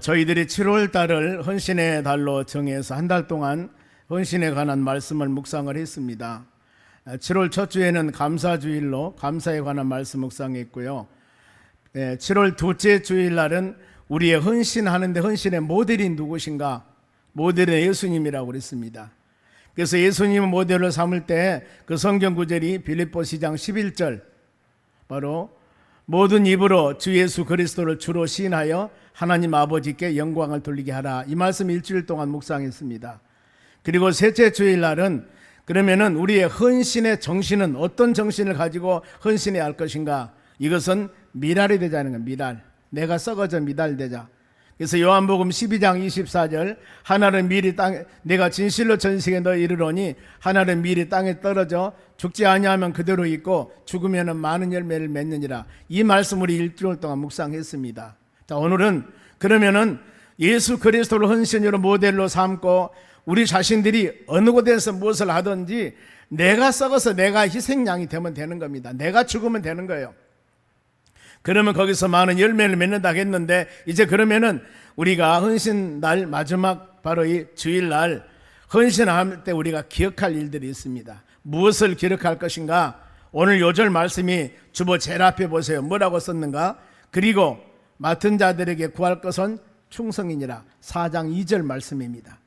저희들이 7월 달을 헌신의 달로 정해서 한 달 동안 헌신에 관한 말씀을 묵상을 했습니다. 7월 첫 주에는 감사주일로 감사에 관한 말씀 묵상했고요. 7월 둘째 주일날은 우리의 헌신하는데 헌신의 모델이 누구신가? 모델은 예수님이라고 그랬습니다. 그래서 예수님을 모델로 삼을 때 그 성경 구절이 빌립보서 2장 11절, 바로 모든 입으로 주 예수 그리스도를 주로 시인하여 하나님 아버지께 영광을 돌리게 하라. 이 말씀 일주일 동안 묵상했습니다. 그리고 셋째 주일날은 그러면은 우리의 헌신의 정신은 어떤 정신을 가지고 헌신해야 할 것인가? 이것은 미랄이 되자는 겁니다. 미랄. 내가 썩어져 미랄되자. 그래서 요한복음 12장 24절, 하나는 밀이 땅에, 내가 진실로 전식에 너 이르노니 하나는 밀이 땅에 떨어져 죽지 아니하면 그대로 있고 죽으면 많은 열매를 맺느니라. 이 말씀 우리 일주일 동안 묵상했습니다. 자, 오늘은 그러면은 예수 그리스도를 헌신으로 모델로 삼고 우리 자신들이 어느 곳에서 무엇을 하든지 내가 썩어서 내가 희생양이 되면 되는 겁니다. 내가 죽으면 되는 거예요. 그러면 거기서 많은 열매를 맺는다 했는데, 이제 그러면은 우리가 헌신날 마지막 바로 이 주일날 헌신할 때 우리가 기억할 일들이 있습니다. 무엇을 기억할 것인가? 오늘 요절 말씀이 주보 제일 앞에 보세요. 뭐라고 썼는가? 그리고 맡은 자들에게 구할 것은 충성이니라. 4장 2절 말씀입니다.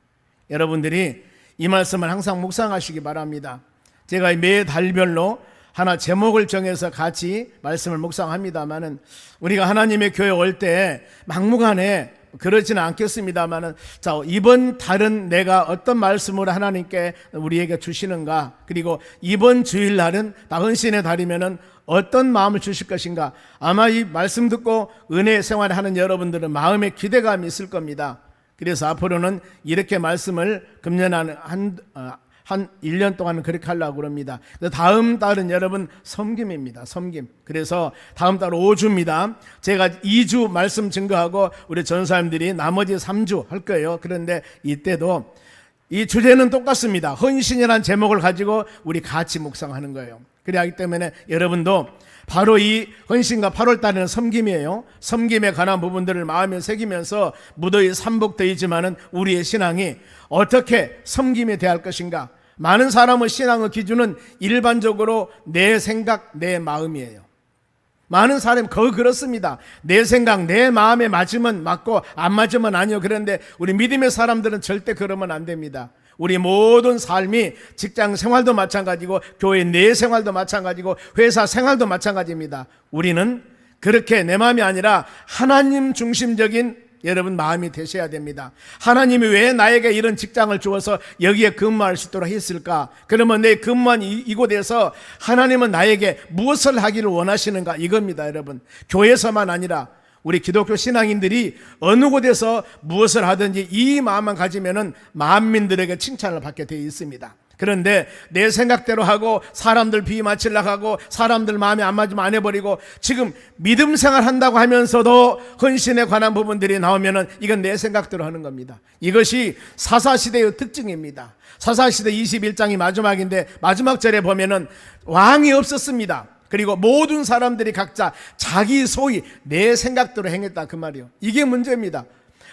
여러분들이 이 말씀을 항상 묵상하시기 바랍니다. 제가 매 달별로 하나 제목을 정해서 같이 말씀을 묵상합니다만은, 우리가 하나님의 교회 올 때 막무가내 그러지는 않겠습니다만은, 자, 이번 달은 내가 어떤 말씀으로 하나님께 우리에게 주시는가, 그리고 이번 주일날은 나 헌신의 달이면은 어떤 마음을 주실 것인가. 아마 이 말씀 듣고 은혜 생활을 하는 여러분들은 마음에 기대감이 있을 겁니다. 그래서 앞으로는 이렇게 말씀을 금년 한 1년 동안은 그렇게 하려고 합니다. 다음 달은 여러분 섬김입니다. 섬김. 그래서 다음 달 5주입니다. 제가 2주 말씀 증거하고 우리 전사님들이 나머지 3주 할 거예요. 그런데 이때도 이 주제는 똑같습니다. 헌신이라는 제목을 가지고 우리 같이 묵상하는 거예요. 그렇기 때문에 여러분도 바로 이 헌신과 8월 달에는 섬김이에요. 섬김에 관한 부분들을 마음에 새기면서 무더위 삼복더위지만은 우리의 신앙이 어떻게 섬김에 대할 것인가. 많은 사람의 신앙의 기준은 일반적으로 내 생각, 내 마음이에요. 많은 사람이 거의 그렇습니다. 내 생각, 내 마음에 맞으면 맞고 안 맞으면 아니요. 그런데 우리 믿음의 사람들은 절대 그러면 안 됩니다. 우리 모든 삶이 직장 생활도 마찬가지고 교회 내 생활도 마찬가지고 회사 생활도 마찬가지입니다. 우리는 그렇게 내 마음이 아니라 하나님 중심적인 여러분 마음이 되셔야 됩니다. 하나님이 왜 나에게 이런 직장을 주어서 여기에 근무할 수 있도록 했을까? 그러면 내 근무한 이곳에서 하나님은 나에게 무엇을 하기를 원하시는가? 이겁니다. 여러분, 교회에서만 아니라 우리 기독교 신앙인들이 어느 곳에서 무엇을 하든지 이 마음만 가지면은 만민들에게 칭찬을 받게 되어 있습니다. 그런데 내 생각대로 하고 사람들 비위 맞추려고 하고 사람들 마음에 안 맞으면 안 해버리고 지금 믿음 생활 한다고 하면서도 헌신에 관한 부분들이 나오면은 이건 내 생각대로 하는 겁니다. 이것이 사사시대의 특징입니다. 사사시대 21장이 마지막인데 마지막 절에 보면은 왕이 없었습니다. 그리고 모든 사람들이 각자 자기 소위 내 생각대로 행했다, 그 말이에요. 이게 문제입니다.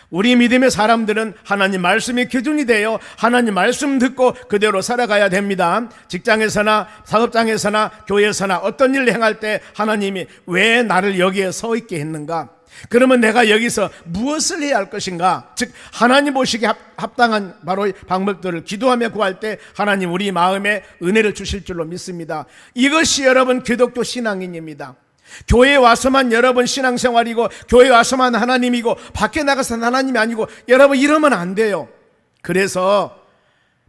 우리 믿음의 사람들은 하나님 말씀이 기준이 되어 하나님 말씀 듣고 그대로 살아가야 됩니다. 직장에서나 사업장에서나 교회에서나 어떤 일을 행할 때 하나님이 왜 나를 여기에 서 있게 했는가? 그러면 내가 여기서 무엇을 해야 할 것인가? 즉 하나님 보시기에 합당한 바로 방법들을 기도하며 구할 때 하나님 우리 마음에 은혜를 주실 줄로 믿습니다. 이것이 여러분 기독교 신앙인입니다. 교회에 와서만 여러분 신앙생활이고 교회에 와서만 하나님이고 밖에 나가서는 하나님이 아니고 여러분 이러면 안 돼요. 그래서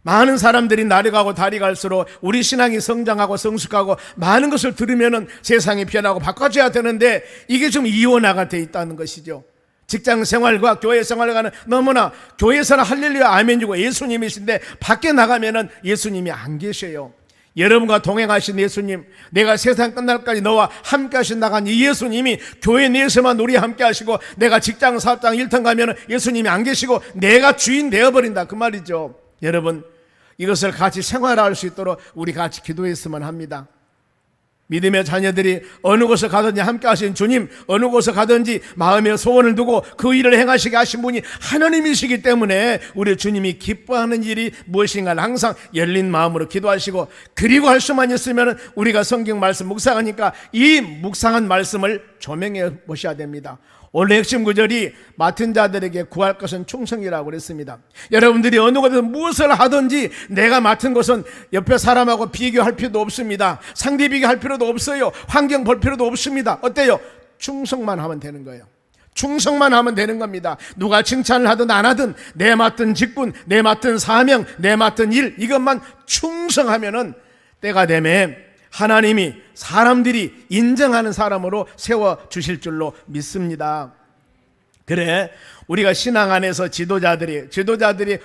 많은 사람들이 날이 가고 달이 갈수록 우리 신앙이 성장하고 성숙하고 많은 것을 들으면은 세상이 변하고 바꿔줘야 되는데 이게 좀 이원화가 돼 있다는 것이죠. 직장 생활과 교회 생활과는 너무나 교회에서는 할렐루야 아멘이고 예수님이신데 밖에 나가면은 예수님이 안 계셔요. 여러분과 동행하신 예수님, 내가 세상 끝날까지 너와 함께 하신다간 이 예수님이 교회 내에서만 우리 함께 하시고 내가 직장, 사업장, 일터 가면 예수님이 안 계시고 내가 주인 되어버린다, 그 말이죠. 여러분, 이것을 같이 생활할 수 있도록 우리 같이 기도했으면 합니다. 믿음의 자녀들이 어느 곳에 가든지 함께 하신 주님, 어느 곳에 가든지 마음의 소원을 두고 그 일을 행하시게 하신 분이 하나님이시기 때문에 우리 주님이 기뻐하는 일이 무엇인가를 항상 열린 마음으로 기도하시고, 그리고 할 수만 있으면 우리가 성경 말씀 묵상하니까 이 묵상한 말씀을 조명해 보셔야 됩니다. 오늘 핵심 구절이 맡은 자들에게 구할 것은 충성이라고 그랬습니다. 여러분들이 어느 곳에서 무엇을 하든지 내가 맡은 것은 옆에 사람하고 비교할 필요도 없습니다. 상대 비교할 필요도 없어요. 환경 볼 필요도 없습니다. 어때요? 충성만 하면 되는 거예요. 충성만 하면 되는 겁니다. 누가 칭찬을 하든 안 하든 내 맡은 직분, 내 맡은 사명, 내 맡은 일, 이것만 충성하면은 때가 되면 하나님이 사람들이 인정하는 사람으로 세워주실 줄로 믿습니다. 그래, 우리가 신앙 안에서 지도자들이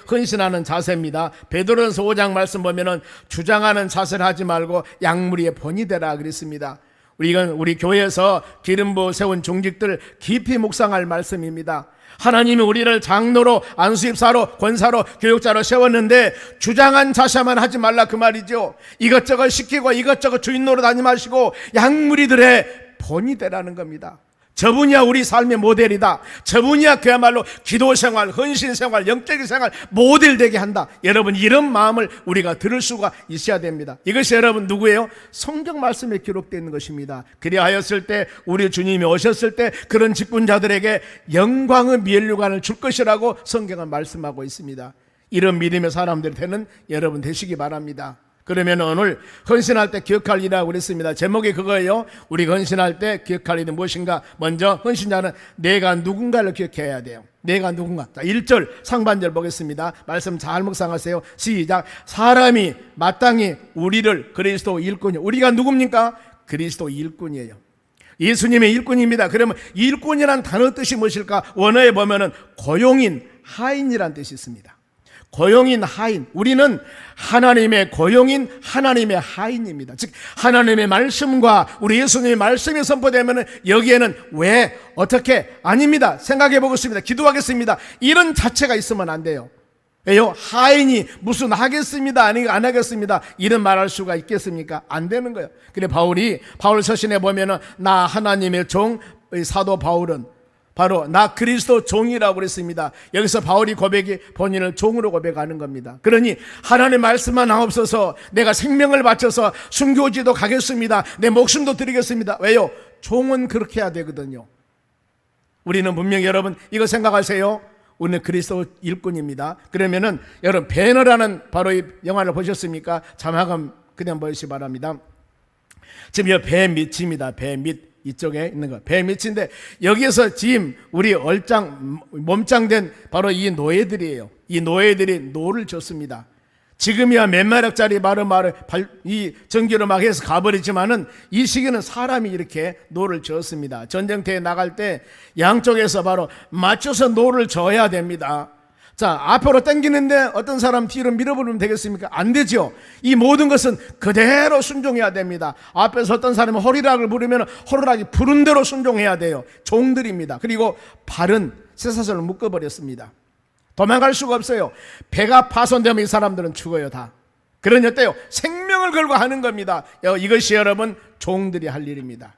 헌신하는 자세입니다. 베드로전서 5장 말씀 보면은 주장하는 자세를 하지 말고 약물이의 본이 되라 그랬습니다. 우리 교회에서 기름 부어 세운 종직들 깊이 묵상할 말씀입니다. 하나님이 우리를 장로로, 안수입사로, 권사로, 교육자로 세웠는데 주장한 자세만 하지 말라 그 말이죠. 이것저것 시키고 이것저것 주인 노릇 하지 마시고 약무리들의 본이 되라는 겁니다. 저분이야 우리 삶의 모델이다. 저분이야 그야말로 기도생활, 헌신생활, 영적인 생활 모델 되게 한다. 여러분, 이런 마음을 우리가 들을 수가 있어야 됩니다. 이것이 여러분 누구예요? 성경 말씀에 기록되어 있는 것입니다. 그리하였을 때 우리 주님이 오셨을 때 그런 직분자들에게 영광의 면류관을 줄 것이라고 성경은 말씀하고 있습니다. 이런 믿음의 사람들이 되는 여러분 되시기 바랍니다. 그러면 오늘 헌신할 때 기억할 일이라고 그랬습니다. 제목이 그거예요. 우리가 헌신할 때 기억할 일은 무엇인가? 먼저 헌신자는 내가 누군가를 기억해야 돼요. 내가 누군가. 자, 1절 상반절 보겠습니다. 말씀 잘 묵상하세요. 시작. 사람이 마땅히 우리를 그리스도 일꾼이요. 우리가 누굽니까? 그리스도 일꾼이에요. 예수님의 일꾼입니다. 그러면 일꾼이란 단어 뜻이 무엇일까? 원어에 보면은 고용인, 하인이란 뜻이 있습니다. 고용인, 하인. 우리는 하나님의 고용인, 하나님의 하인입니다. 즉 하나님의 말씀과 우리 예수님의 말씀이 선포되면 여기에는 왜, 어떻게, 아닙니다. 생각해 보겠습니다. 기도하겠습니다. 이런 자체가 있으면 안 돼요. 왜요? 하인이 무슨 하겠습니다, 아니 안 하겠습니다, 이런 말할 수가 있겠습니까? 안 되는 거예요. 그래 바울 서신에 보면은 나 하나님의 종 사도 바울은 바로 나 그리스도 종이라고 그랬습니다. 여기서 바울이 본인을 종으로 고백하는 겁니다. 그러니 하나님의 말씀만 없어서 내가 생명을 바쳐서 순교지도 가겠습니다, 내 목숨도 드리겠습니다. 왜요? 종은 그렇게 해야 되거든요. 우리는 분명히 여러분 이거 생각하세요. 우리는 그리스도 일꾼입니다. 그러면은 여러분 배너라는 바로 이 영화를 보셨습니까? 자막은 그냥 보시기 바랍니다. 지금 이 배 밑입니다. 배 밑. 이쪽에 있는 거 배 밑인데 여기에서 지금 우리 몸짱된 바로 이 노예들이에요. 이 노예들이 노를 줬습니다. 지금이야 몇 마력짜리 말을 이 전기로 막 해서 가버리지만은 이 시기는 사람이 이렇게 노를 줬습니다. 전쟁터에 나갈 때 양쪽에서 바로 맞춰서 노를 줘야 됩니다. 자, 앞으로 당기는데 어떤 사람 뒤로 밀어버리면 되겠습니까? 안 되죠. 이 모든 것은 그대로 순종해야 됩니다. 앞에서 어떤 사람이 호리락을 부르면 호리락이 부른 대로 순종해야 돼요. 종들입니다. 그리고 발은 쇠사슬로 묶어버렸습니다. 도망갈 수가 없어요. 배가 파손되면 이 사람들은 죽어요, 다. 그러니 어때요? 생명을 걸고 하는 겁니다. 이것이 여러분 종들이 할 일입니다.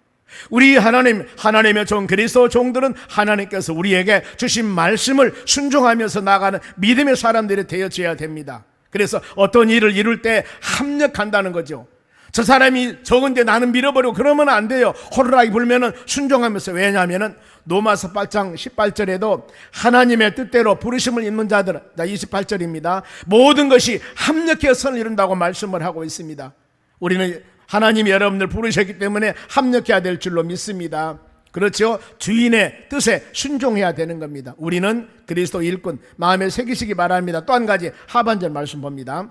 우리 하나님의 종 그리스도 종들은 하나님께서 우리에게 주신 말씀을 순종하면서 나가는 믿음의 사람들이 되어져야 됩니다. 그래서 어떤 일을 이룰 때 합력한다는 거죠. 저 사람이 적은데 나는 밀어버리고 그러면 안 돼요. 호루라기 불면은 순종하면서. 왜냐하면은 로마서 8장 18절에도 하나님의 뜻대로 부르심을 입는 자들, 28절입니다. 모든 것이 합력해서 선을 이룬다고 말씀을 하고 있습니다. 우리는 하나님이 여러분들 부르셨기 때문에 합력해야 될 줄로 믿습니다. 그렇죠? 주인의 뜻에 순종해야 되는 겁니다. 우리는 그리스도 일꾼 마음에 새기시기 바랍니다. 또 한 가지 하반절 말씀 봅니다.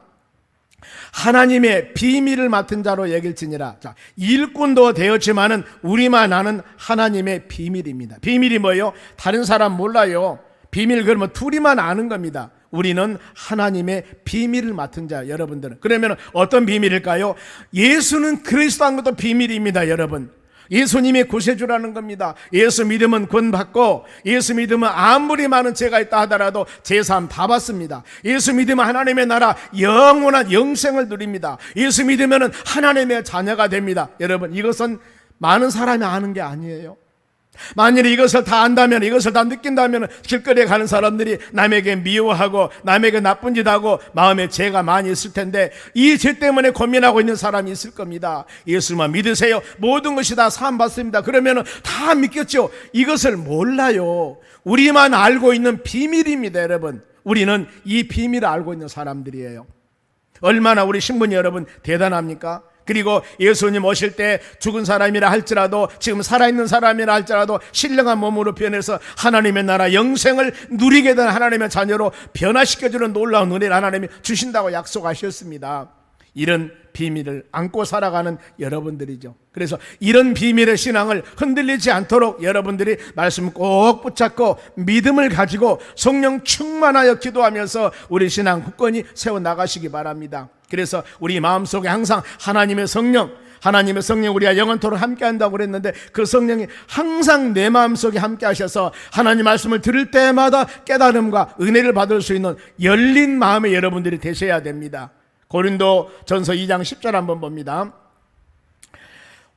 하나님의 비밀을 맡은 자로 여길지니라. 자, 일꾼도 되었지만은 우리만 아는 하나님의 비밀입니다. 비밀이 뭐예요? 다른 사람 몰라요. 비밀 그러면 둘이만 아는 겁니다. 우리는 하나님의 비밀을 맡은 자, 여러분들은. 그러면 어떤 비밀일까요? 예수는 그리스도 한 것도 비밀입니다, 여러분. 예수님이 구세주라는 겁니다. 예수 믿으면 구원받고, 예수 믿으면 아무리 많은 죄가 있다 하더라도 제사함 다 받습니다. 예수 믿으면 하나님의 나라 영원한 영생을 누립니다. 예수 믿으면 하나님의 자녀가 됩니다. 여러분, 이것은 많은 사람이 아는 게 아니에요. 만일 이것을 다 안다면, 이것을 다 느낀다면 길거리에 가는 사람들이 남에게 미워하고 남에게 나쁜 짓 하고 마음에 죄가 많이 있을 텐데, 이 죄 때문에 고민하고 있는 사람이 있을 겁니다. 예수만 믿으세요, 모든 것이 다 사함 받습니다. 그러면 다 믿겠죠. 이것을 몰라요. 우리만 알고 있는 비밀입니다. 여러분, 우리는 이 비밀을 알고 있는 사람들이에요. 얼마나 우리 신부님 여러분 대단합니까? 그리고 예수님 오실 때 죽은 사람이라 할지라도, 지금 살아있는 사람이라 할지라도 신령한 몸으로 변해서 하나님의 나라 영생을 누리게 된 하나님의 자녀로 변화시켜주는 놀라운 은혜를 하나님이 주신다고 약속하셨습니다. 이런 비밀을 안고 살아가는 여러분들이죠. 그래서 이런 비밀의 신앙을 흔들리지 않도록 여러분들이 말씀을 꼭 붙잡고 믿음을 가지고 성령 충만하여 기도하면서 우리 신앙 굳건히 세워나가시기 바랍니다. 그래서 우리 마음속에 항상 하나님의 성령 우리가 영원토록 함께 한다고 그랬는데, 그 성령이 항상 내 마음속에 함께 하셔서 하나님 말씀을 들을 때마다 깨달음과 은혜를 받을 수 있는 열린 마음의 여러분들이 되셔야 됩니다. 고린도 전서 2장 10절 한번 봅니다.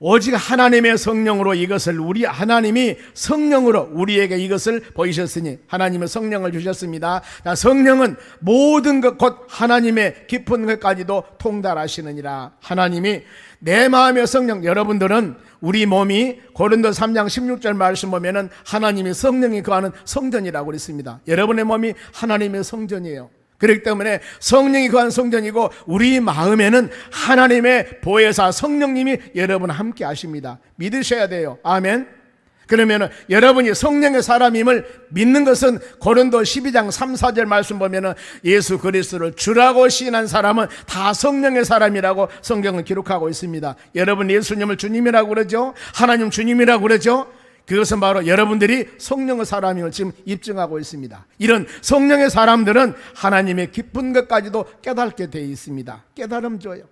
오직 하나님의 성령으로 이것을, 우리 하나님이 성령으로 우리에게 이것을 보이셨으니, 하나님의 성령을 주셨습니다. 성령은 모든 것 곧 하나님의 깊은 것까지도 통달하시느니라. 하나님이 내 마음의 성령, 여러분들은 우리 몸이 고린도 3장 16절 말씀 보면은 하나님의 성령이 거하는 성전이라고 그랬습니다. 여러분의 몸이 하나님의 성전이에요. 그렇기 때문에 성령이 거한 성전이고, 우리 마음에는 하나님의 보혜사 성령님이 여러분 함께 하십니다. 믿으셔야 돼요. 아멘. 그러면 여러분이 성령의 사람임을 믿는 것은 고린도 12장 3, 4절 말씀 보면 예수 그리스도를 주라고 시인한 사람은 다 성령의 사람이라고 성경은 기록하고 있습니다. 여러분 예수님을 주님이라고 그러죠. 하나님 주님이라고 그러죠. 그것은 바로 여러분들이 성령의 사람임을 지금 입증하고 있습니다. 이런 성령의 사람들은 하나님의 깊은 것까지도 깨닫게 되어 있습니다. 깨달음 줘요.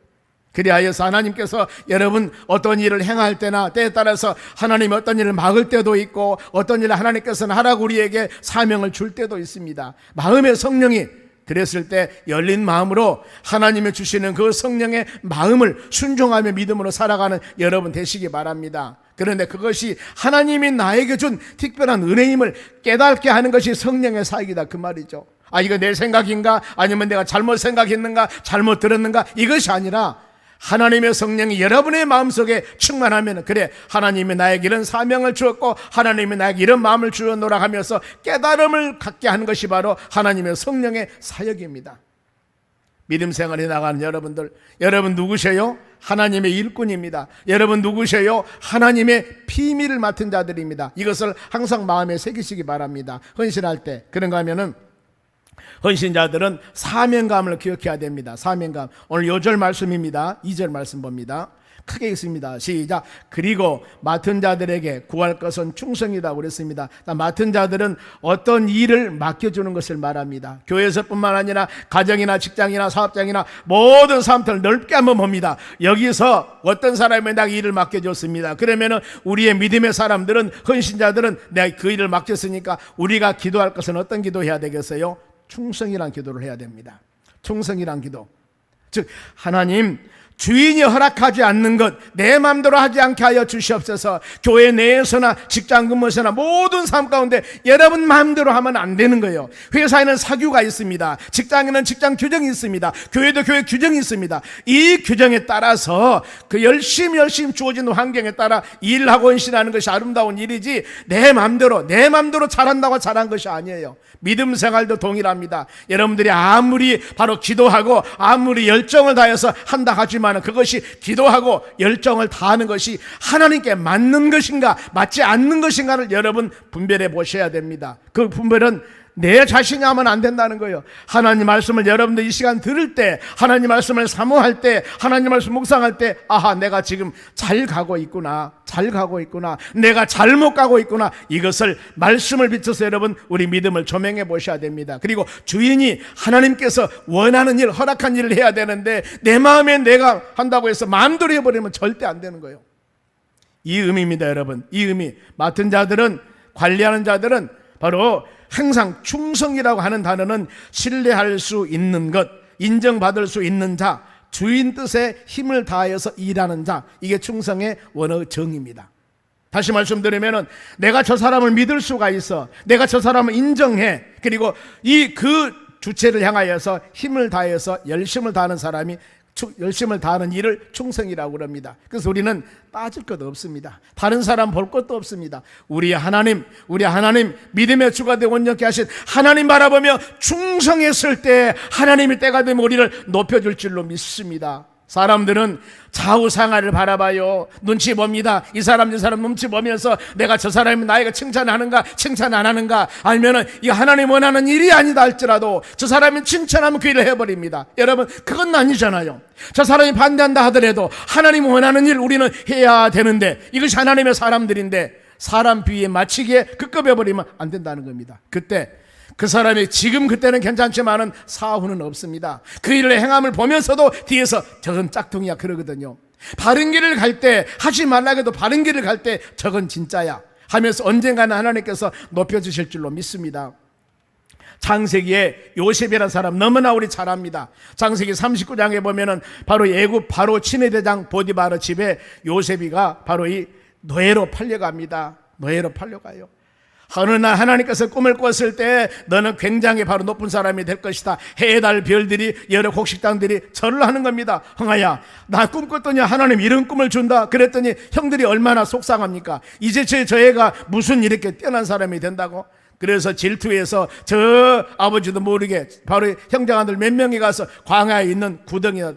그리하여서 하나님께서 여러분 어떤 일을 행할 때나 때에 따라서 하나님이 어떤 일을 막을 때도 있고, 어떤 일을 하나님께서는 하라고 우리에게 사명을 줄 때도 있습니다. 마음의 성령이 그랬을 때 열린 마음으로 하나님이 주시는 그 성령의 마음을 순종하며 믿음으로 살아가는 여러분 되시기 바랍니다. 그런데 그것이 하나님이 나에게 준 특별한 은혜임을 깨닫게 하는 것이 성령의 사역이다, 그 말이죠. 이거 내 생각인가, 아니면 내가 잘못 생각했는가, 잘못 들었는가, 이것이 아니라 하나님의 성령이 여러분의 마음속에 충만하면, 그래 하나님이 나에게 이런 사명을 주었고 하나님이 나에게 이런 마음을 주었노라 하면서 깨달음을 갖게 하는 것이 바로 하나님의 성령의 사역입니다. 믿음 생활에 나가는 여러분들, 여러분 누구세요? 하나님의 일꾼입니다. 여러분 누구세요? 하나님의 비밀을 맡은 자들입니다. 이것을 항상 마음에 새기시기 바랍니다. 헌신할 때. 그런가 하면은 헌신자들은 사명감을 기억해야 됩니다. 사명감. 오늘 요절 말씀입니다. 2절 말씀 봅니다. 크게 읽습니다. 시작. 그리고 맡은 자들에게 구할 것은 충성이라고 그랬습니다. 맡은 자들은 어떤 일을 맡겨주는 것을 말합니다. 교회에서뿐만 아니라 가정이나 직장이나 사업장이나 모든 사람들을 넓게 한번 봅니다. 여기서 어떤 사람에게 일을 맡겨줬습니다. 그러면 우리의 믿음의 사람들은, 헌신자들은 내가 그 일을 맡겼으니까 우리가 기도할 것은 어떤 기도해야 되겠어요? 충성이란 기도를 해야 됩니다. 충성이란 기도. 즉 하나님, 주인이 허락하지 않는 것 내 마음대로 하지 않게 하여 주시옵소서. 교회 내에서나 직장 근무에서나 모든 삶 가운데 여러분 마음대로 하면 안 되는 거예요. 회사에는 사규가 있습니다. 직장에는 직장 규정이 있습니다. 교회도 교회 규정이 있습니다. 이 규정에 따라서 그 열심히 주어진 환경에 따라 일하고 헌신하는 것이 아름다운 일이지, 내 마음대로 잘한다고 잘한 것이 아니에요. 믿음 생활도 동일합니다. 여러분들이 아무리 바로 기도하고 아무리 열정을 다해서 한다 하지만 그것이 기도하고 열정을 다하는 것이 하나님께 맞는 것인가 맞지 않는 것인가를 여러분 분별해 보셔야 됩니다. 그 분별은 내 자신이 하면 안 된다는 거예요. 하나님 말씀을 여러분들 이 시간 들을 때, 하나님 말씀을 사모할 때, 하나님 말씀 묵상할 때, 아하, 내가 지금 잘 가고 있구나, 내가 잘못 가고 있구나, 이것을 말씀을 비춰서 여러분 우리 믿음을 조명해 보셔야 됩니다. 그리고 주인이 하나님께서 원하는 일, 허락한 일을 해야 되는데 내 마음에 내가 한다고 해서 마음대로 해버리면 절대 안 되는 거예요. 이 의미입니다, 여러분. 이 의미. 맡은 자들은, 관리하는 자들은 바로 항상 충성이라고 하는 단어는 신뢰할 수 있는 것, 인정받을 수 있는 자, 주인 뜻에 힘을 다하여서 일하는 자, 이게 충성의 원어 정의입니다. 다시 말씀드리면은 내가 저 사람을 믿을 수가 있어, 내가 저 사람을 인정해, 그리고 그 주체를 향하여서 힘을 다해서 열심을 다하는 사람이 열심을 다하는 일을 충성이라고 그럽니다. 그래서 우리는 빠질 것 없습니다. 다른 사람 볼 것도 없습니다. 우리 하나님 믿음의 주가 되고 온전케 하신 하나님 바라보며 충성했을 때 하나님이 때가 되면 우리를 높여줄 줄로 믿습니다. 사람들은 좌우상하를 바라봐요. 눈치 봅니다. 이 사람 저 사람 눈치 보면서 내가 저 사람이 나에게 칭찬하는가 칭찬 안 하는가, 아니면은 이 하나님 원하는 일이 아니다 할지라도 저 사람이 칭찬하면 그 일을 해버립니다. 여러분, 그건 아니잖아요. 저 사람이 반대한다 하더라도 하나님 원하는 일 우리는 해야 되는데, 이것이 하나님의 사람들인데 사람 비위에 맞추기에 급급해버리면 안 된다는 겁니다. 그때 그 사람이 지금 그때는 괜찮지만은 사후는 없습니다. 그 일을 행함을 보면서도 뒤에서 저건 짝퉁이야 그러거든요. 바른 길을 갈 때, 하지 말라고 해도 바른 길을 갈 때 저건 진짜야 하면서 언젠가는 하나님께서 높여주실 줄로 믿습니다. 창세기에 요셉이라는 사람 너무나 우리 잘 압니다. 창세기 39장에 보면은 바로 애굽 바로 친위대장 보디바르 집에 요셉이가 바로 이 노예로 팔려갑니다. 노예로 팔려가요. 어느 날 하나님께서 꿈을 꿨을 때 너는 굉장히 바로 높은 사람이 될 것이다. 해에 달 별들이, 여러 곡식당들이 절을 하는 겁니다. 흥하야, 나 꿈 꿨더니 하나님 이런 꿈을 준다. 그랬더니 형들이 얼마나 속상합니까? 이제 저 애가 무슨 이렇게 뛰어난 사람이 된다고? 그래서 질투해서 저 아버지도 모르게 바로 형제아들 몇 명이 가서 광야에 있는 구덩이에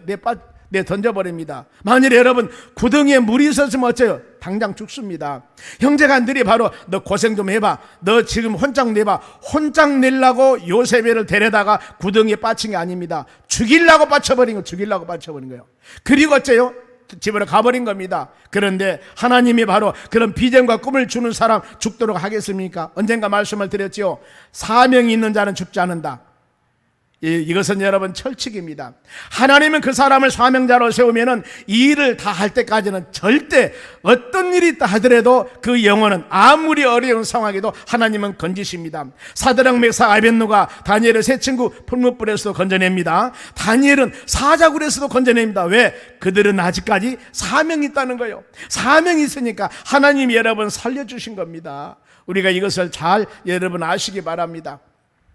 내 던져버립니다. 만일 여러분 구덩이에 물이 있었으면 어째요? 당장 죽습니다. 형제간들이 바로 너 고생 좀 해봐, 너 지금 혼짝 내봐, 혼짝 내려고 요셉을 데려다가 구덩이에 빠친 게 아닙니다. 죽이려고 빠쳐버린 거예요. 그리고 어째요? 집으로 가버린 겁니다. 그런데 하나님이 바로 그런 비전과 꿈을 주는 사람 죽도록 하겠습니까? 언젠가 말씀을 드렸죠. 사명이 있는 자는 죽지 않는다. 이것은 여러분 철칙입니다. 하나님은 그 사람을 사명자로 세우면은 이 일을 다 할 때까지는 절대 어떤 일이 있다 하더라도 그 영혼은 아무리 어려운 상황에도 하나님은 건지십니다. 사드락 메삭 아벳느고가 다니엘의 세 친구 풀무불에서도 건져냅니다. 다니엘은 사자굴에서도 건져냅니다. 왜? 그들은 아직까지 사명이 있다는 거예요. 사명이 있으니까 하나님이 여러분 살려주신 겁니다. 우리가 이것을 잘 여러분 아시기 바랍니다.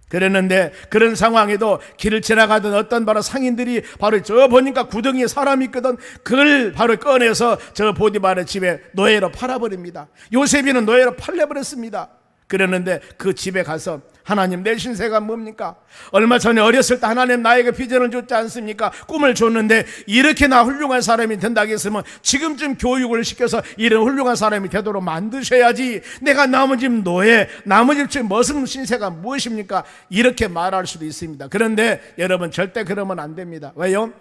그랬는데 그런 상황에도 길을 지나가던 어떤 바로 상인들이 바로 저 보니까 구덩이에 사람이 있거든. 그걸 바로 꺼내서 저 보디바르 집에 노예로 팔아버립니다. 요셉이는 노예로 팔려버렸습니다. 그랬는데 그 집에 가서 하나님 내 신세가 뭡니까? 얼마 전에 어렸을 때 하나님 나에게 비전을 줬지 않습니까? 꿈을 줬는데 이렇게 나 훌륭한 사람이 된다고 했으면 지금쯤 교육을 시켜서 이런 훌륭한 사람이 되도록 만드셔야지. 내가 남은 집 노예, 남은 집 무슨 신세가 무엇입니까? 이렇게 말할 수도 있습니다. 그런데 여러분 절대 그러면 안 됩니다. 왜요?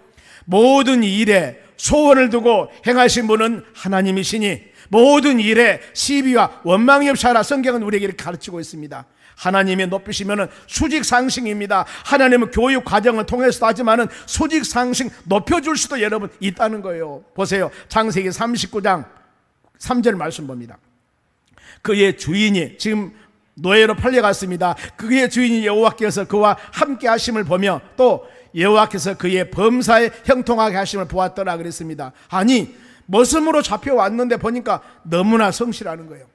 모든 일에 소원을 두고 행하신 분은 하나님이시니 모든 일에 시비와 원망이 없이 하라. 성경은 우리에게 이렇게 가르치고 있습니다. 하나님이 높이시면은 수직상승입니다. 하나님은 교육 과정을 통해서도 하지만은 수직상승 높여줄 수도 여러분 있다는 거예요. 보세요. 창세기 39장 3절 말씀 봅니다. 그의 주인이 지금 노예로 팔려갔습니다. 그의 주인이 여호와께서 그와 함께 하심을 보며 또 여호와께서 그의 범사에 형통하게 하심을 보았더라 그랬습니다. 아니 머슴으로 잡혀왔는데 보니까 너무나 성실하는 거예요.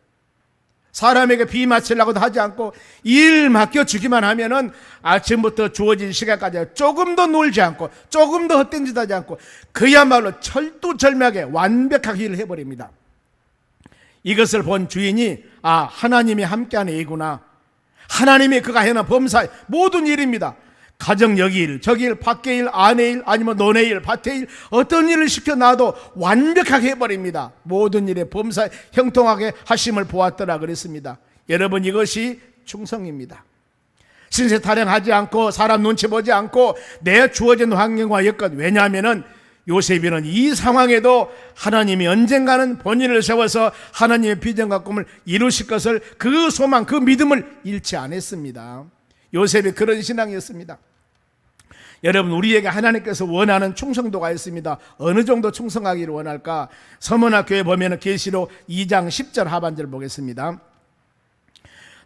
사람에게 비 맞추려고도 하지 않고 일 맡겨주기만 하면은 아침부터 주어진 시간까지 조금도 놀지 않고 조금도 헛된 짓 하지 않고 그야말로 철두철미하게 완벽하게 일을 해버립니다. 이것을 본 주인이 하나님이 함께하는 이구나. 하나님이 그가 해놓은 범사의 모든 일입니다. 가정 여기 일, 저기 일, 밖에 일, 안에 일, 아니면 논의 일, 밭에 일, 어떤 일을 시켜놔도 완벽하게 해버립니다. 모든 일에 범사에 형통하게 하심을 보았더라 그랬습니다. 여러분 이것이 충성입니다. 신세 타령하지 않고 사람 눈치 보지 않고 내 주어진 환경과 여건. 왜냐하면은 요셉이는 이 상황에도 하나님이 언젠가는 본인을 세워서 하나님의 비전과 꿈을 이루실 것을 그 소망, 그 믿음을 잃지 않았습니다. 요셉이 그런 신앙이었습니다. 여러분, 우리에게 하나님께서 원하는 충성도가 있습니다. 어느 정도 충성하기를 원할까? 서문학교에 보면 계시록 2장 10절 하반절 보겠습니다.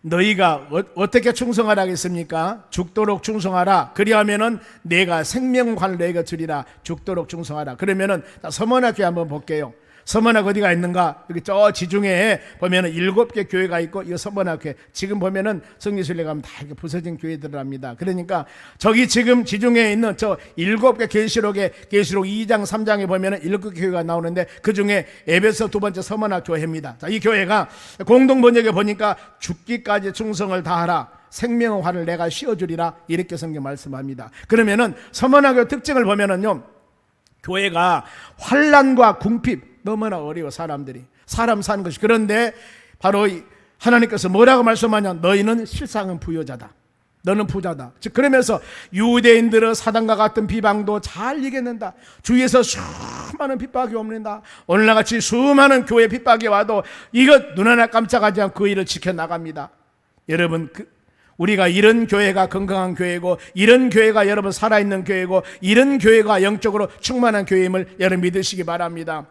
너희가 어떻게 충성하라 하겠습니까? 죽도록 충성하라. 그리하면은 내가 생명관을 너희가 주리라. 죽도록 충성하라. 그러면은 서문학교에 한번 볼게요. 서문학 어디가 있는가? 여기 저 지중해에 보면은 7개 교회가 있고, 이거 서문학교에 지금 보면은 성지순례 가면 다 이렇게 부서진 교회들합니다. 그러니까 저기 지금 지중해에 있는 저 7개 계시록에 계시록 2장 3장에 보면은 7개 교회가 나오는데, 그 중에 에베소 두 번째 서문학 교회입니다. 자, 이 교회가 공동 번역에 보니까 죽기까지 충성을 다하라. 생명의 활을 내가 씌워주리라. 이렇게 성경 말씀합니다. 그러면은 서문학교 특징을 보면은요, 교회가 환난과 궁핍, 너무나 어려워. 사람 사는 것이. 그런데 바로 하나님께서 뭐라고 말씀하냐? 너희는 실상은 부여자다. 너는 부자다. 즉 그러면서 유대인들의 사단과 같은 비방도 잘 이겨낸다. 주위에서 수많은 핍박이 옵니다. 오늘날같이 수많은 교회 핍박이 와도 이것 눈 하나 깜짝하지 않고 그 일을 지켜나갑니다. 여러분, 우리가 이런 교회가 건강한 교회고, 이런 교회가 여러분 살아있는 교회고, 이런 교회가 영적으로 충만한 교회임을 여러분 믿으시기 바랍니다.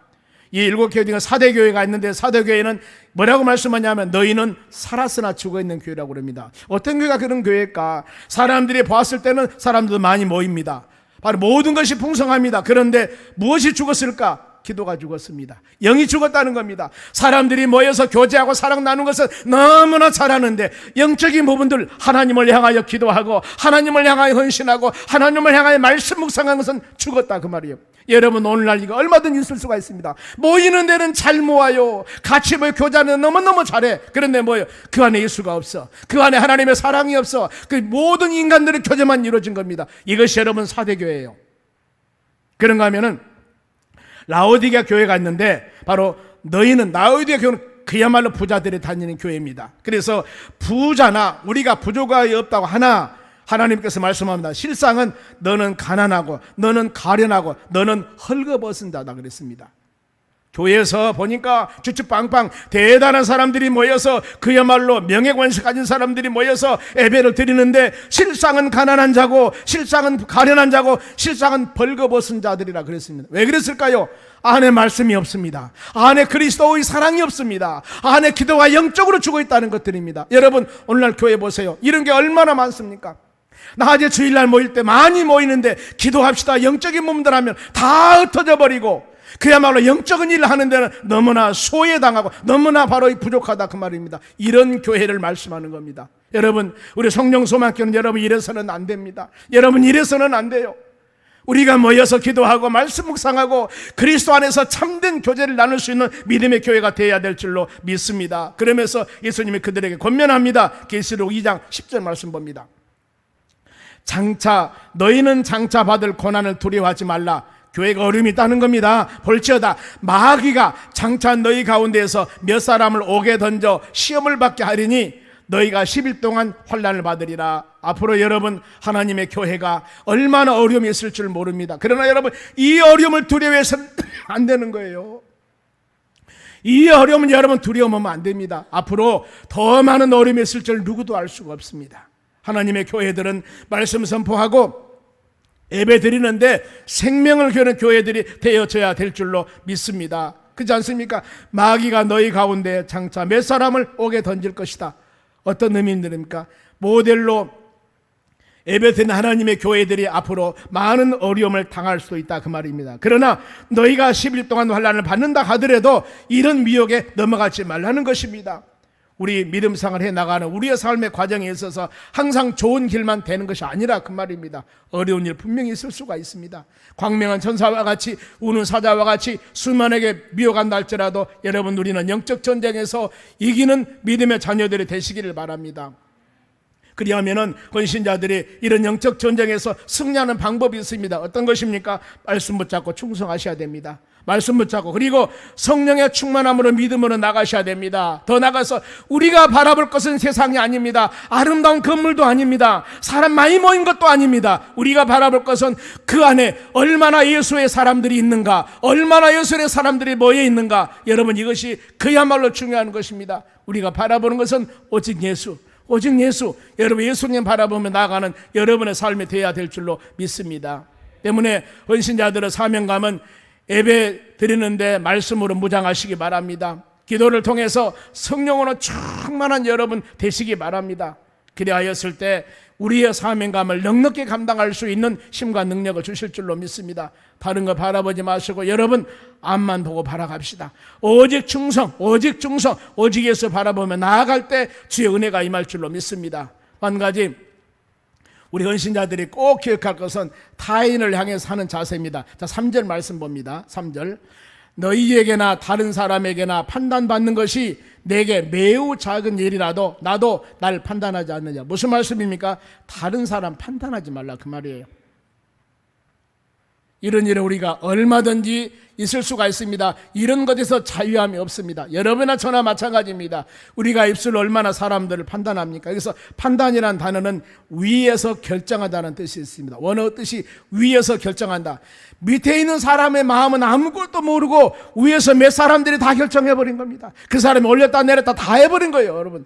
이 7교회 중에 4대 교회가 있는데, 4대 교회는 뭐라고 말씀하냐면 너희는 살았으나 죽어있는 교회라고 그럽니다. 어떤 교회가 그런 교회일까? 사람들이 보았을 때는 사람들 많이 모입니다. 바로 모든 것이 풍성합니다. 그런데 무엇이 죽었을까? 기도가 죽었습니다. 영이 죽었다는 겁니다. 사람들이 모여서 교제하고 사랑 나누는 것은 너무나 잘하는데, 영적인 부분들 하나님을 향하여 기도하고 하나님을 향하여 헌신하고 하나님을 향하여 말씀 묵상하는 것은 죽었다, 그 말이에요. 여러분, 오늘날 이거 얼마든지 있을 수가 있습니다. 모이는 데는 잘 모아요. 같이 모여 교제하는 너무너무 잘해. 그런데 뭐예요? 그 안에 예수가 없어. 그 안에 하나님의 사랑이 없어. 그 모든 인간들의 교제만 이루어진 겁니다. 이것이 여러분 4대 교회예요. 그런가 하면은 라오디게아 교회가 있는데, 바로 너희는, 라오디게아 교회는 그야말로 부자들이 다니는 교회입니다. 그래서 부자나 우리가 부족함이 없다고 하나, 하나님께서 말씀합니다. 실상은 너는 가난하고 너는 가련하고 너는 헐거벗은 자다 그랬습니다. 교회에서 보니까 주축빵빵 대단한 사람들이 모여서, 그야말로 명예관식 가진 사람들이 모여서 예배를 드리는데, 실상은 가난한 자고 실상은 가련한 자고 실상은 벌거벗은 자들이라 그랬습니다. 왜 그랬을까요? 안에 말씀이 없습니다. 안에 그리스도의 사랑이 없습니다. 안에 기도가 영적으로 죽어 있다는 것들입니다. 여러분, 오늘날 교회 보세요. 이런 게 얼마나 많습니까? 낮에 주일날 모일 때 많이 모이는데, 기도합시다 영적인 몸들 하면 다 흩어져 버리고, 그야말로 영적인 일을 하는 데는 너무나 소외당하고 너무나 바로 부족하다, 그 말입니다. 이런 교회를 말씀하는 겁니다. 여러분, 우리 성령소망교는 여러분 이래서는 안 됩니다. 여러분 이래서는 안 돼요. 우리가 모여서 기도하고 말씀 묵상하고 그리스도 안에서 참된 교제를 나눌 수 있는 믿음의 교회가 되어야 될 줄로 믿습니다. 그러면서 예수님이 그들에게 권면합니다. 계시록 2장 10절 말씀 봅니다. 장차 너희는 장차 받을 고난을 두려워하지 말라. 교회가 어려움이 있다는 겁니다. 볼지어다 마귀가 장차 너희 가운데에서 몇 사람을 옥에 던져 시험을 받게 하리니 너희가 10일 동안 환난을 받으리라. 앞으로 여러분, 하나님의 교회가 얼마나 어려움이 있을 줄 모릅니다. 그러나 여러분, 이 어려움을 두려워해서는 안 되는 거예요. 이 어려움은 여러분 두려워하면 안 됩니다. 앞으로 더 많은 어려움이 있을 줄 누구도 알 수가 없습니다. 하나님의 교회들은 말씀 선포하고 예배 드리는데 생명을 겨는 교회들이 되어져야 될 줄로 믿습니다. 그렇지 않습니까? 마귀가 너희 가운데 장차 몇 사람을 옥에 던질 것이다. 어떤 의미입니까? 모델로 예배 드리는 하나님의 교회들이 앞으로 많은 어려움을 당할 수도 있다, 그 말입니다. 그러나 너희가 10일 동안 환난을 받는다 하더라도 이런 미혹에 넘어가지 말라는 것입니다. 우리 믿음 생활을 해나가는 우리의 삶의 과정에 있어서 항상 좋은 길만 되는 것이 아니라 그 말입니다. 어려운 일 분명히 있을 수가 있습니다. 광명한 천사와 같이 우는 사자와 같이 수만에게 미혹한다 할지라도 여러분, 우리는 영적 전쟁에서 이기는 믿음의 자녀들이 되시기를 바랍니다. 그리하면은 헌신자들이 이런 영적 전쟁에서 승리하는 방법이 있습니다. 어떤 것입니까? 말씀 붙잡고 충성하셔야 됩니다. 말씀 붙잡고, 그리고 성령의 충만함으로 믿음으로 나가셔야 됩니다. 더 나가서 우리가 바라볼 것은 세상이 아닙니다. 아름다운 건물도 아닙니다. 사람 많이 모인 것도 아닙니다. 우리가 바라볼 것은 그 안에 얼마나 예수의 사람들이 있는가, 얼마나 예수의 사람들이 모여 있는가. 여러분, 이것이 그야말로 중요한 것입니다. 우리가 바라보는 것은 오직 예수, 오직 예수. 여러분 예수님 바라보며 나아가는 여러분의 삶이 되어야 될 줄로 믿습니다. 때문에 헌신자들의 사명감은 예배 드리는데 말씀으로 무장하시기 바랍니다. 기도를 통해서 성령으로 충만한 여러분 되시기 바랍니다. 그리하였을 때 우리의 사명감을 넉넉히 감당할 수 있는 힘과 능력을 주실 줄로 믿습니다. 다른 거 바라보지 마시고 여러분 앞만 보고 바라갑시다. 오직 충성, 오직 예수 바라보며 나아갈 때 주의 은혜가 임할 줄로 믿습니다. 한 가지 우리 헌신자들이 꼭 기억할 것은 타인을 향해서 하는 자세입니다. 자, 3절 말씀 봅니다. 3절. 너희에게나 다른 사람에게나 판단받는 것이 내게 매우 작은 일이라도 나도 날 판단하지 않느냐. 무슨 말씀입니까? 다른 사람 판단하지 말라 그 말이에요. 이런 일에 우리가 얼마든지 있을 수가 있습니다. 이런 것에서 자유함이 없습니다. 여러분이나 저나 마찬가지입니다. 우리가 입술로 얼마나 사람들을 판단합니까? 그래서 판단이라는 단어는 위에서 결정하다는 뜻이 있습니다. 원어 뜻이 위에서 결정한다. 밑에 있는 사람의 마음은 아무것도 모르고 위에서 몇 사람들이 다 결정해버린 겁니다. 그 사람이 올렸다 내렸다 다 해버린 거예요, 여러분.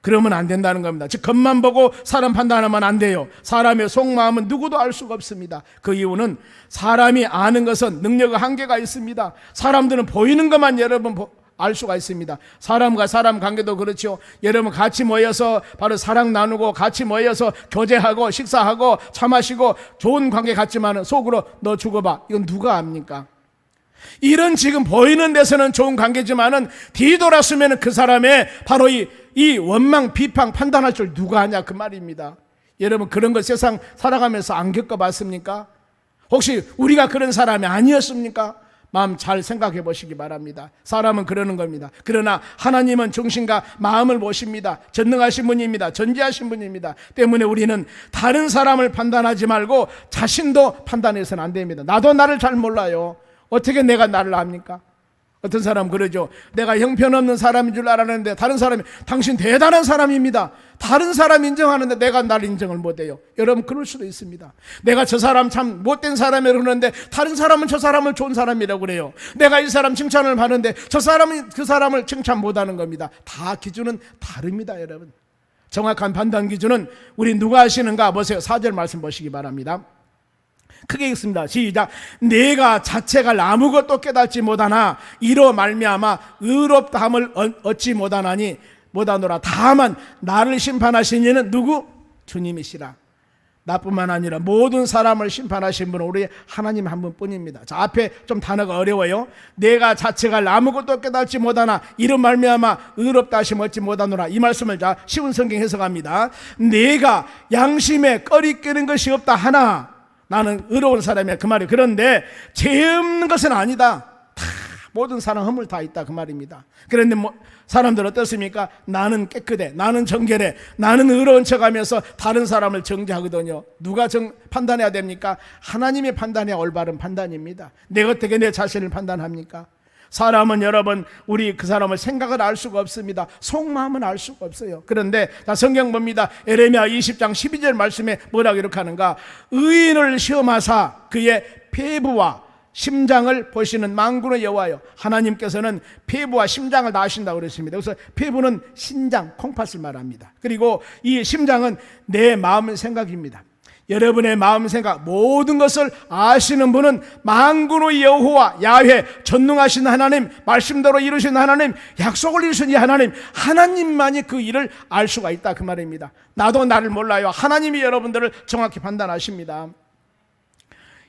그러면 안 된다는 겁니다. 즉 겉만 보고 사람 판단하면 안 돼요. 사람의 속마음은 누구도 알 수가 없습니다. 그 이유는 사람이 아는 것은 능력의 한계가 있습니다. 사람들은 보이는 것만 여러분 알 수가 있습니다. 사람과 사람 관계도 그렇죠. 여러분 같이 모여서 바로 사랑 나누고 같이 모여서 교제하고 식사하고 차 마시고 좋은 관계 같지만 속으로 너 죽어봐. 이건 누가 압니까? 이런 지금 보이는 데서는 좋은 관계지만은 뒤돌아서면 그 사람의 바로 이 원망, 비판, 판단할 줄 누가 아냐 그 말입니다. 여러분 그런 거 세상 살아가면서 안 겪어봤습니까? 혹시 우리가 그런 사람이 아니었습니까? 마음 잘 생각해 보시기 바랍니다. 사람은 그러는 겁니다. 그러나 하나님은 정신과 마음을 보십니다. 전능하신 분입니다. 전지하신 분입니다. 때문에 우리는 다른 사람을 판단하지 말고 자신도 판단해서는 안 됩니다. 나도 나를 잘 몰라요. 어떻게 내가 나를 압니까? 어떤 사람 그러죠. 내가 형편없는 사람인 줄 알았는데 다른 사람이 당신 대단한 사람입니다. 다른 사람 인정하는데 내가 나를 인정을 못해요. 여러분 그럴 수도 있습니다. 내가 저 사람 참 못된 사람이라고 그러는데 다른 사람은 저 사람을 좋은 사람이라고 그래요. 내가 이 사람 칭찬을 받는데 저 사람은 그 사람을 칭찬 못하는 겁니다. 다 기준은 다릅니다. 여러분 정확한 판단 기준은 우리 누가 하시는가 보세요. 4절 말씀 보시기 바랍니다. 크게 읽습니다. 시작. 내가 자체가 아무것도 깨닫지 못하나 이로 말미암아 의롭다함을 얻지 못하노라. 다만 나를 심판하신 이는 누구? 주님이시라. 나뿐만 아니라 모든 사람을 심판하신 분은 우리 하나님 한 분뿐입니다. 자, 앞에 좀 단어가 어려워요. 내가 자체가 아무것도 깨닫지 못하나 이로 말미암아 의롭다 하심 얻지 못하노라. 이 말씀을 자 쉬운 성경 해석합니다. 내가 양심에 꺼리끼는 것이 없다 하나 나는 의로운 사람이야 그 말이에요. 그런데 죄 없는 것은 아니다. 다 모든 사람 허물 다 있다 그 말입니다. 그런데 사람들 어떻습니까? 나는 깨끗해, 나는 정결해, 나는 의로운 척하면서 다른 사람을 정죄하거든요. 누가 판단해야 됩니까? 하나님이 판단해야 올바른 판단입니다. 내가 어떻게 내 자신을 판단합니까? 사람은 여러분 우리 그 사람을 생각을 알 수가 없습니다. 속마음은 알 수가 없어요. 그런데 자 성경 봅니다. 에레미야 20장 12절 말씀에 뭐라고 이렇게 하는가? 의인을 시험하사 그의 폐부와 심장을 보시는 만군의 여호와여. 하나님께서는 폐부와 심장을 다 아신다고 그랬습니다. 그래서 폐부는 신장, 콩팥을 말합니다. 그리고 이 심장은 내 마음 생각입니다. 여러분의 마음 생각 모든 것을 아시는 분은 만군의 여호와 야훼 전능하신 하나님, 말씀대로 이루신 하나님, 약속을 이루신 이 하나님만이 그 일을 알 수가 있다 그 말입니다. 나도 나를 몰라요. 하나님이 여러분들을 정확히 판단하십니다.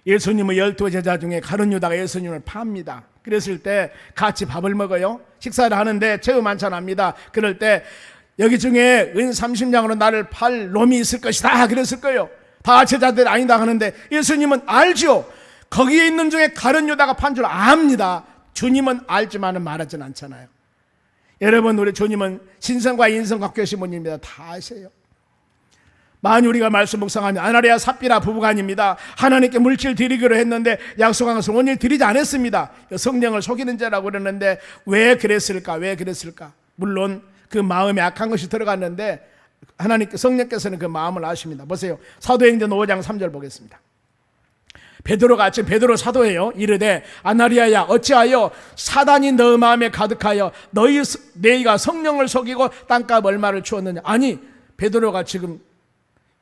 예수님의 12제자 중에 가룟 유다가 예수님을 팝니다. 그랬을 때 같이 밥을 먹어요. 식사를 하는데 채우 만찬합니다. 그럴 때 여기 중에 은 30냥으로 나를 팔 놈이 있을 것이다 그랬을 거예요. 다 제자들 아니다 하는데 예수님은 알죠. 거기에 있는 중에 가룟 유다가 판 줄 압니다. 주님은 알지만은 말하진 않잖아요. 여러분 우리 주님은 신성과 인성 갖고 계신 분입니다. 다 아세요. 만일 우리가 말씀 묵상하면 아나리아 삽비라 부부간입니다. 하나님께 물질 드리기로 했는데 약속한 것을 오늘 드리지 않았습니다. 성령을 속이는 자라고 그러는데 왜 그랬을까? 물론 그 마음에 악한 것이 들어갔는데 하나님께 성령께서는 그 마음을 아십니다. 보세요. 사도행전 5장 3절 보겠습니다. 베드로가 아침 베드로 사도예요. 이르되 아나리아야 어찌하여 사단이 너 마음에 가득하여 너희가 성령을 속이고 땅값 얼마를 주었느냐. 아니 베드로가 지금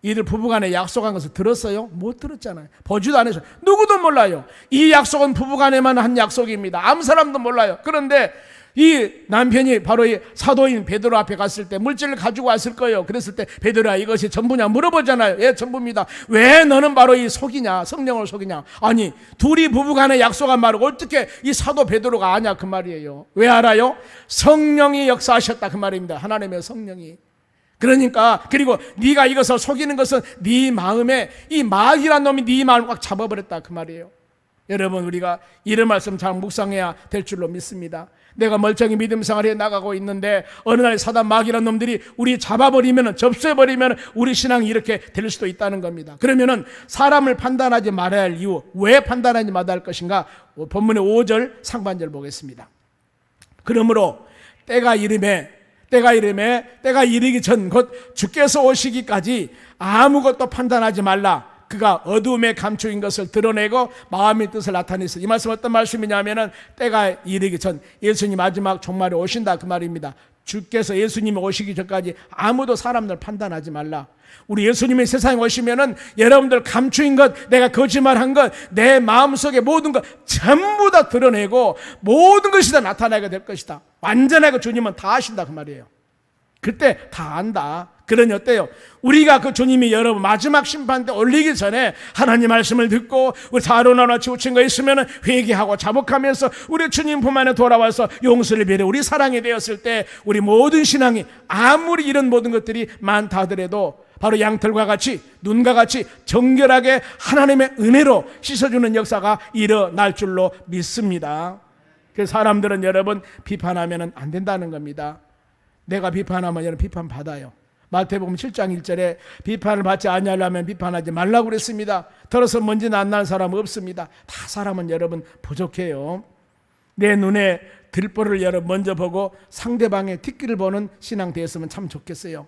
이들 부부간에 약속한 것을 들었어요? 못 들었잖아요. 보지도 않으셔. 누구도 몰라요. 이 약속은 부부간에만 한 약속입니다. 아무 사람도 몰라요. 그런데 이 남편이 바로 이 사도인 베드로 앞에 갔을 때 물질을 가지고 왔을 거예요. 그랬을 때 베드로야, 이것이 전부냐 물어보잖아요. 예, 전부입니다. 왜 너는 바로 이 속이냐, 성령을 속이냐. 아니, 둘이 부부간에 약속한 말을 어떻게 이 사도 베드로가 아냐, 그 말이에요. 왜 알아요? 성령이 역사하셨다, 그 말입니다. 하나님의 성령이. 그러니까, 그리고 네가 이것을 속이는 것은 네 마음에 이 마귀란 놈이 네 마음을 꽉 잡아버렸다, 그 말이에요. 여러분, 우리가 이런 말씀 잘 묵상해야 될 줄로 믿습니다. 내가 멀쩡히 믿음 생활에 나가고 있는데 어느 날 사단 마귀란 놈들이 우리 잡아버리면, 접수해버리면 우리 신앙이 이렇게 될 수도 있다는 겁니다. 그러면은 사람을 판단하지 말아야 할 이유, 왜 판단하지 말아야 할 것인가? 본문의 5절 상반절 보겠습니다. 그러므로 때가 이르기 전 곧 주께서 오시기까지 아무것도 판단하지 말라. 그가 어두움에 감추인 것을 드러내고 마음의 뜻을 나타내서, 이 말씀 어떤 말씀이냐면은 때가 이르기 전, 예수님 마지막 종말에 오신다, 그 말입니다. 주께서 예수님이 오시기 전까지 아무도 사람들 판단하지 말라. 우리 예수님이 세상에 오시면은 여러분들 감추인 것, 내가 거짓말한 것, 내 마음속에 모든 것 전부 다 드러내고 모든 것이 다 나타나게 될 것이다. 완전하게 주님은 다 아신다, 그 말이에요. 그때 다 안다. 그러니 어때요? 우리가 그 주님이 여러분 마지막 심판 때 올리기 전에 하나님 말씀을 듣고 우리 사로나나 치우친 거 있으면 회개하고 자복하면서 우리 주님 품 안에 돌아와서 용서를 비려 우리 사랑이 되었을 때 우리 모든 신앙이 아무리 이런 모든 것들이 많다 하더라도 바로 양털과 같이 눈과 같이 정결하게 하나님의 은혜로 씻어주는 역사가 일어날 줄로 믿습니다. 그래서 사람들은 여러분 비판하면 안 된다는 겁니다. 내가 비판하면 여러분 비판받아요. 마태복음 7장 1절에 비판을 받지 아니하려면 비판하지 말라고 그랬습니다. 들어서 먼지는 안 날 사람 없습니다. 다 사람은 여러분 부족해요. 내 눈에 들보를 여러분 먼저 보고 상대방의 뒷길을 보는 신앙 되었으면 참 좋겠어요.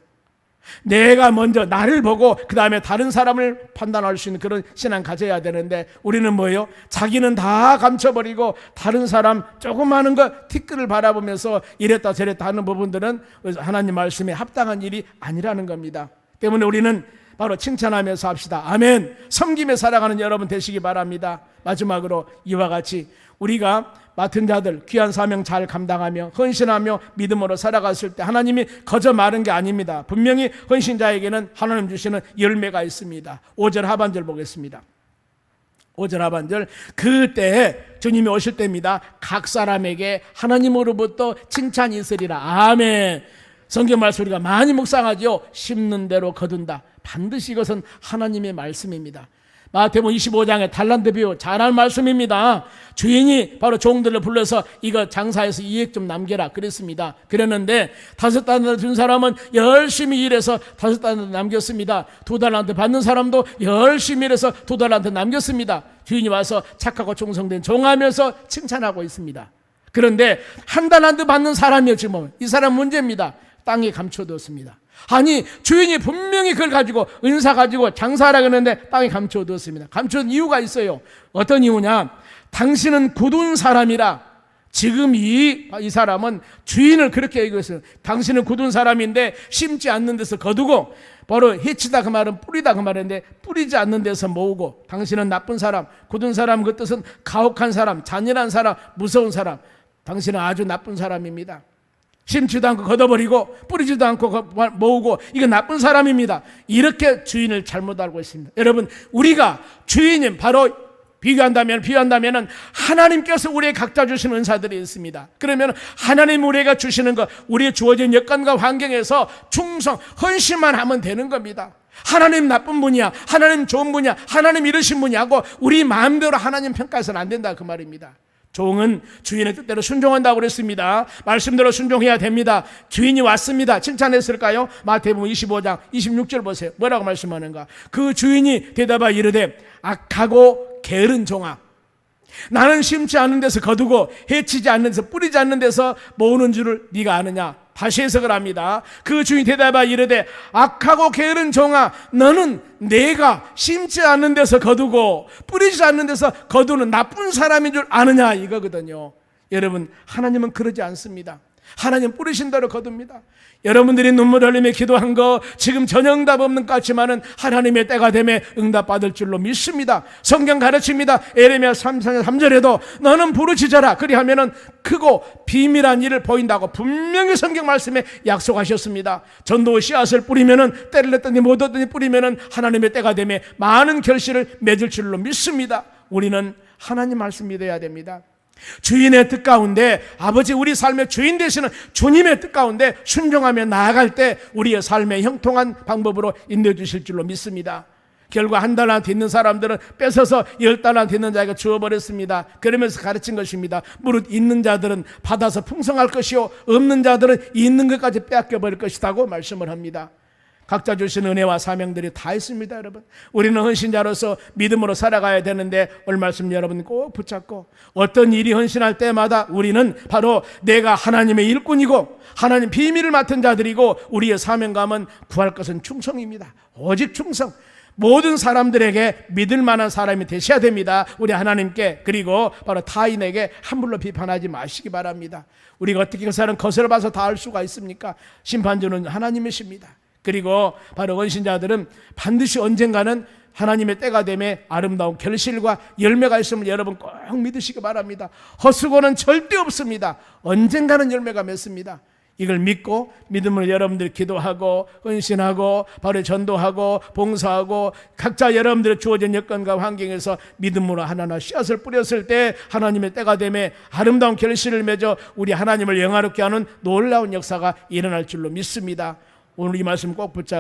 내가 먼저 나를 보고 그 다음에 다른 사람을 판단할 수 있는 그런 신앙 가져야 되는데 우리는 뭐예요? 자기는 다 감춰버리고 다른 사람 조금 하는 거 티끌을 바라보면서 이랬다 저랬다 하는 부분들은 하나님 말씀에 합당한 일이 아니라는 겁니다. 때문에 우리는 바로 칭찬하면서 합시다. 아멘. 섬김에 살아가는 여러분 되시기 바랍니다. 마지막으로 이와 같이 우리가 맡은 자들 귀한 사명 잘 감당하며 헌신하며 믿음으로 살아갔을 때 하나님이 거저 마른 게 아닙니다. 분명히 헌신자에게는 하나님 주시는 열매가 있습니다. 5절 하반절 보겠습니다. 5절 하반절, 그때 주님이 오실 때입니다. 각 사람에게 하나님으로부터 칭찬이 있으리라. 아멘. 성경 말씀 우리가 많이 묵상하죠. 심는 대로 거둔다. 반드시 이것은 하나님의 말씀입니다. 마태복음 25장의 달란트 비유 잘한 말씀입니다. 주인이 바로 종들을 불러서 이거 장사해서 이익 좀 남겨라 그랬습니다. 그랬는데 5달란트 준 사람은 열심히 일해서 5달란트 남겼습니다. 2달란트 받는 사람도 열심히 일해서 2달란트 남겼습니다. 주인이 와서 착하고 충성된 종하면서 칭찬하고 있습니다. 그런데 1달란트 받는 사람이었지만 이 사람 문제입니다. 땅에 감춰두었습니다. 아니 주인이 분명히 그걸 가지고 은사 가지고 장사하라고 했는데 땅에 감춰두었습니다. 감춰둔 이유가 있어요. 어떤 이유냐? 당신은 굳은 사람이라. 지금 이 사람은 주인을 그렇게 얘기했어요. 당신은 굳은 사람인데 심지 않는 데서 거두고, 바로 해치다 그 말은 뿌리다 그 말인데 뿌리지 않는 데서 모으고, 당신은 나쁜 사람, 굳은 사람 그 뜻은 가혹한 사람, 잔인한 사람, 무서운 사람. 당신은 아주 나쁜 사람입니다. 심지도 않고 걷어버리고 뿌리지도 않고 모으고, 이건 나쁜 사람입니다. 이렇게 주인을 잘못 알고 있습니다. 여러분, 우리가 주인님 바로 비교한다면 하나님께서 우리에게 각자 주시는 은사들이 있습니다. 그러면 하나님 우리가 주시는 것, 우리의 주어진 여건과 환경에서 충성, 헌신만 하면 되는 겁니다. 하나님 나쁜 분이야, 하나님 좋은 분이야, 하나님 이러신 분이야 하고 우리 마음대로 하나님 평가해서는 안 된다 그 말입니다. 종은 주인의 뜻대로 순종한다고 그랬습니다. 말씀대로 순종해야 됩니다. 주인이 왔습니다. 칭찬했을까요? 마태복음 25장 26절 보세요. 뭐라고 말씀하는가? 그 주인이 대답하여 이르되 악하고 게으른 종아, 나는 심지 않는 데서 거두고 해치지 않는 데서 뿌리지 않는 데서 모으는 줄을 네가 아느냐? 다시 해석을 합니다. 그 주인이 대답하여 이르되 악하고 게으른 종아, 너는 내가 심지 않는 데서 거두고 뿌리지 않는 데서 거두는 나쁜 사람인 줄 아느냐, 이거거든요. 여러분, 하나님은 그러지 않습니다. 하나님 뿌리신 대로 거둡니다. 여러분들이 눈물 흘리며 기도한 거 지금 전혀 응답 없는 것 같지만은 하나님의 때가 되면 응답받을 줄로 믿습니다. 성경 가르칩니다. 에레미야 3절에도 너는 부르짖어라 그리하면은 크고 비밀한 일을 보인다고 분명히 성경 말씀에 약속하셨습니다. 전도 씨앗을 뿌리면은 때를 냈더니 못 얻더니 뿌리면은 하나님의 때가 되면 많은 결실을 맺을 줄로 믿습니다. 우리는 하나님 말씀 믿어야 됩니다. 주인의 뜻 가운데 아버지 우리 삶의 주인 되시는 주님의 뜻 가운데 순종하며 나아갈 때 우리의 삶에 형통한 방법으로 인도해 주실 줄로 믿습니다. 결국 한 달란트 있는 사람들은 뺏어서 10달란트 있는 자에게 주어버렸습니다. 그러면서 가르친 것입니다. 무릇 있는 자들은 받아서 풍성할 것이요 없는 자들은 있는 것까지 빼앗겨버릴 것이라고 말씀을 합니다. 각자 주신 은혜와 사명들이 다 있습니다. 여러분, 우리는 헌신자로서 믿음으로 살아가야 되는데 오늘 말씀 여러분 꼭 붙잡고 어떤 일이 헌신할 때마다 우리는 바로 내가 하나님의 일꾼이고 하나님 비밀을 맡은 자들이고 우리의 사명감은 구할 것은 충성입니다. 오직 충성. 모든 사람들에게 믿을 만한 사람이 되셔야 됩니다. 우리 하나님께, 그리고 바로 타인에게 함부로 비판하지 마시기 바랍니다. 우리가 어떻게 그 사람 것을 봐서 다 알 수가 있습니까? 심판주는 하나님이십니다. 그리고 바로 헌신자들은 반드시 언젠가는 하나님의 때가 되매 아름다운 결실과 열매가 있음을 여러분 꼭 믿으시기 바랍니다. 헛수고는 절대 없습니다. 언젠가는 열매가 맺습니다. 이걸 믿고 믿음으로 여러분들이 기도하고 헌신하고 바로 전도하고 봉사하고 각자 여러분들의 주어진 여건과 환경에서 믿음으로 하나하나 씨앗을 뿌렸을 때 하나님의 때가 되매 아름다운 결실을 맺어 우리 하나님을 영화롭게 하는 놀라운 역사가 일어날 줄로 믿습니다. 오늘 이 말씀 꼭 붙잡고